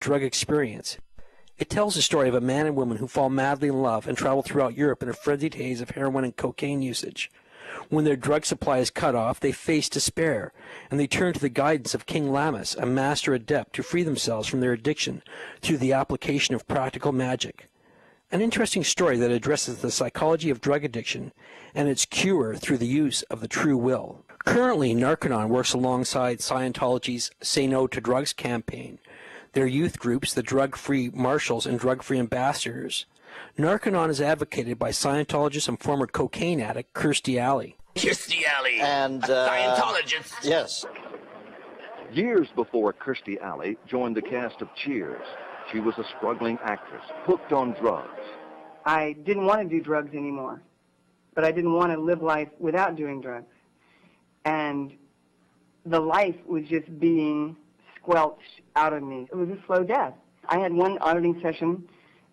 drug experience. It tells the story of a man and woman who fall madly in love and travel throughout Europe in a frenzied haze of heroin and cocaine usage. When their drug supply is cut off, they face despair, and they turn to the guidance of King Lammas, a master adept, to free themselves from their addiction through the application of practical magic. An interesting story that addresses the psychology of drug addiction and its cure through the use of the true will. Currently, Narconon works alongside Scientology's Say No to Drugs campaign, their youth groups, the Drug-Free Marshals and Drug-Free Ambassadors. Narconon is advocated by Scientologist and former cocaine addict Kirstie Alley. Kirstie Alley, and Scientologist. Yes. Years before Kirstie Alley joined the cast of Cheers, she was a struggling actress, hooked on drugs. I didn't want to do drugs anymore, but I didn't want to live life without doing drugs. And the life was just being squelched out of me. It was a slow death. I had one auditing session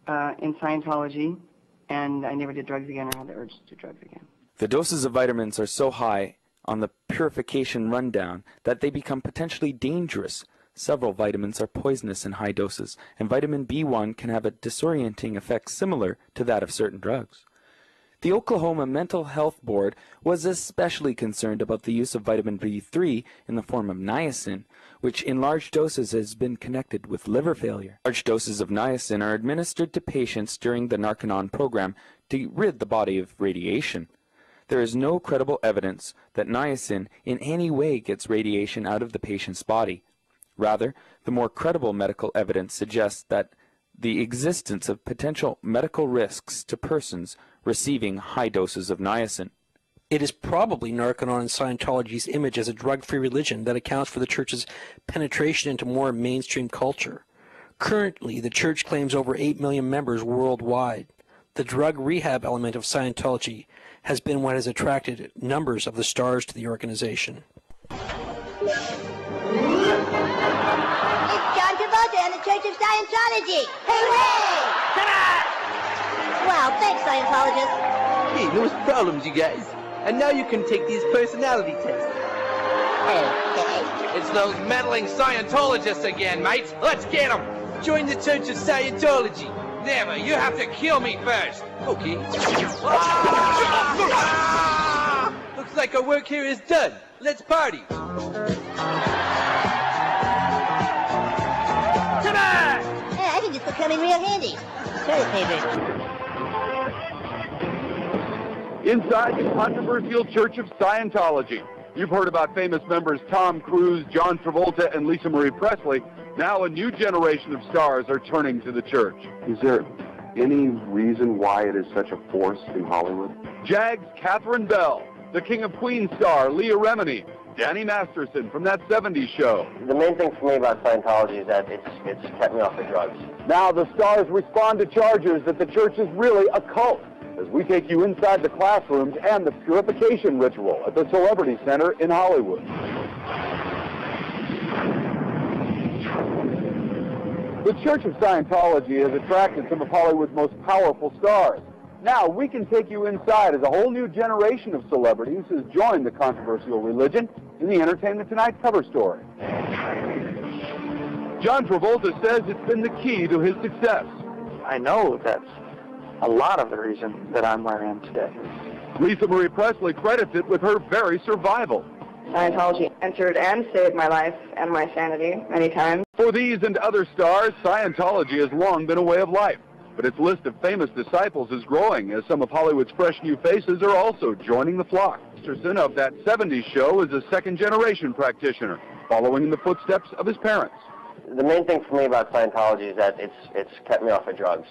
in Scientology, and I never did drugs again or had the urge to do drugs again. The doses of vitamins are so high on the purification rundown that they become potentially dangerous. Several vitamins are poisonous in high doses, and vitamin B1 can have a disorienting effect similar to that of certain drugs. The Oklahoma Mental Health Board was especially concerned about the use of vitamin B3 in the form of niacin, which in large doses has been connected with liver failure. Large doses of niacin are administered to patients during the Narconon program to rid the body of radiation. There is no credible evidence that niacin in any way gets radiation out of the patient's body. Rather, the more credible medical evidence suggests that the existence of potential medical risks to persons receiving high doses of niacin. It is probably Narconon and Scientology's image as a drug-free religion that accounts for the church's penetration into more mainstream culture. Currently, the church claims over 8 million members worldwide. The drug rehab element of Scientology has been what has attracted numbers of the stars to the organization. It's John Travolta and the Church of Scientology! Hooray! Wow, thanks, Scientologists. Hey, those problems, you guys. And now you can take these personality tests. Okay. It's those meddling Scientologists again, mate. Let's get them. Join the Church of Scientology. Never. You have to kill me first. Okay. Looks like our work here is done. Let's party. Yeah, I think this will come in real handy. Toilet paper. Inside the controversial Church of Scientology. You've heard about famous members Tom Cruise, John Travolta, and Lisa Marie Presley. Now a new generation of stars are turning to the church. Is there any reason why it is such a force in Hollywood? Jags Catherine Bell, the King of Queens star Leah Remini, Danny Masterson from That 70s Show. The main thing for me about Scientology is that it's kept me off the drugs. Now the stars respond to charges that the church is really a cult, as we take you inside the classrooms and the purification ritual at the Celebrity Center in Hollywood. The Church of Scientology has attracted some of Hollywood's most powerful stars. Now we can take you inside as a whole new generation of celebrities has joined the controversial religion in the Entertainment Tonight cover story. John Travolta says it's been the key to his success. I know that's a lot of the reason that I'm where I am today. Lisa Marie Presley credits it with her very survival. Scientology entered and saved my life and my sanity many times. For these and other stars, Scientology has long been a way of life. But its list of famous disciples is growing as some of Hollywood's fresh new faces are also joining the flock. Masterson of That 70s Show is a second-generation practitioner, following in the footsteps of his parents. The main thing for me about Scientology is that it's kept me off of drugs.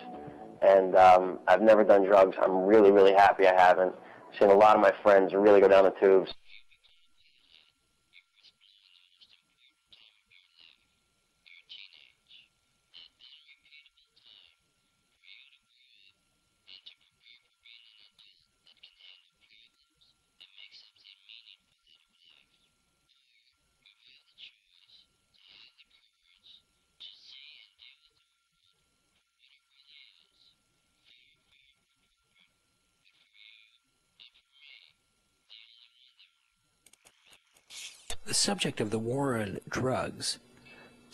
And I've never done drugs. I'm really, really happy I haven't. I've seen a lot of my friends really go down the tubes. The subject of the war on drugs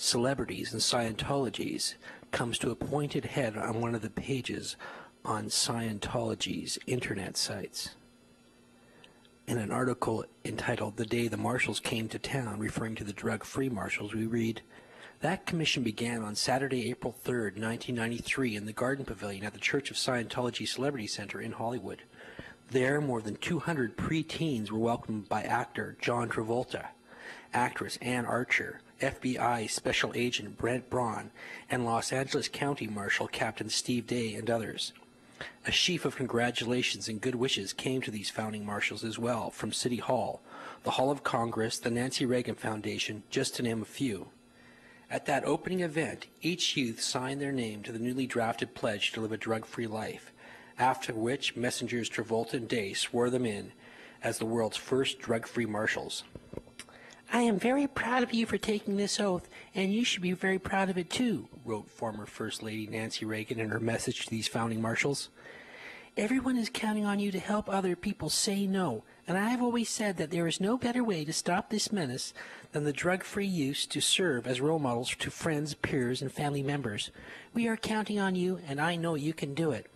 celebrities and Scientologies comes to a pointed head on one of the pages on Scientology's internet sites. In an article entitled "The Day the Marshals Came to Town," referring to the drug-free marshals, we read, "That commission began on Saturday, April 3rd, 1993 in the Garden Pavilion at the Church of Scientology Celebrity Center in Hollywood. There, more than 200 preteens were welcomed by actor John Travolta, actress Ann Archer, FBI Special Agent Brent Braun, and Los Angeles County Marshal Captain Steve Day, and others. A sheaf of congratulations and good wishes came to these founding marshals as well from City Hall, the Hall of Congress, the Nancy Reagan Foundation, just to name a few. At that opening event, each youth signed their name to the newly drafted pledge to live a drug-free life, after which messengers Travolta and Day swore them in as the world's first drug-free marshals. I am very proud of you for taking this oath, and you should be very proud of it too, wrote former First Lady Nancy Reagan in her message to these founding marshals. Everyone is counting on you to help other people say no, and I have always said that there is no better way to stop this menace than the drug-free use to serve as role models to friends, peers, and family members. We are counting on you, and I know you can do it.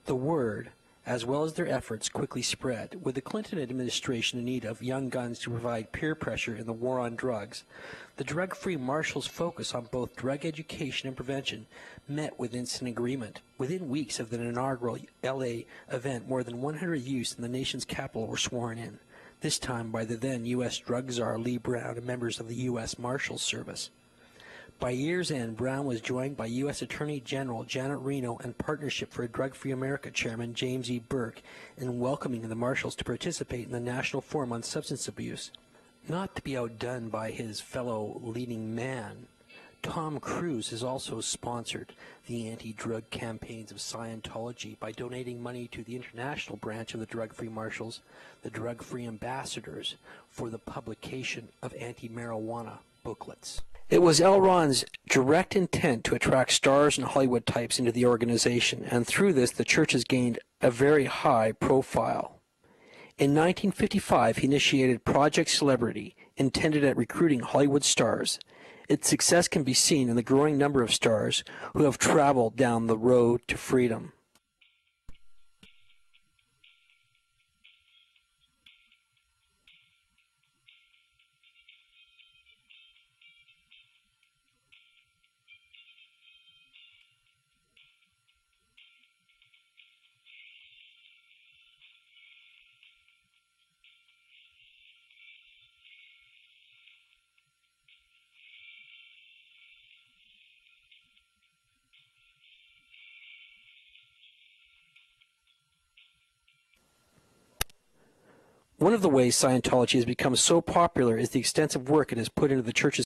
The word, as well as their efforts, quickly spread. With the Clinton administration in need of young guns to provide peer pressure in the war on drugs, the drug-free marshals' focus on both drug education and prevention met with instant agreement. Within weeks of the inaugural LA event, more than 100 youths in the nation's capital were sworn in, this time by the then U.S. drug czar Lee Brown and members of the U.S. Marshals Service. By year's end, Brown was joined by U.S. Attorney General Janet Reno and Partnership for a Drug-Free America Chairman James E. Burke in welcoming the marshals to participate in the National Forum on Substance Abuse. Not to be outdone by his fellow leading man, Tom Cruise has also sponsored the anti-drug campaigns of Scientology by donating money to the international branch of the drug-free marshals, the drug-free ambassadors, for the publication of anti-marijuana booklets. It was L. Ron's direct intent to attract stars and Hollywood types into the organization, and through this the church has gained a very high profile. In 1955, he initiated Project Celebrity, intended at recruiting Hollywood stars. Its success can be seen in the growing number of stars who have traveled down the road to freedom. One of the ways Scientology has become so popular is the extensive work it has put into the church's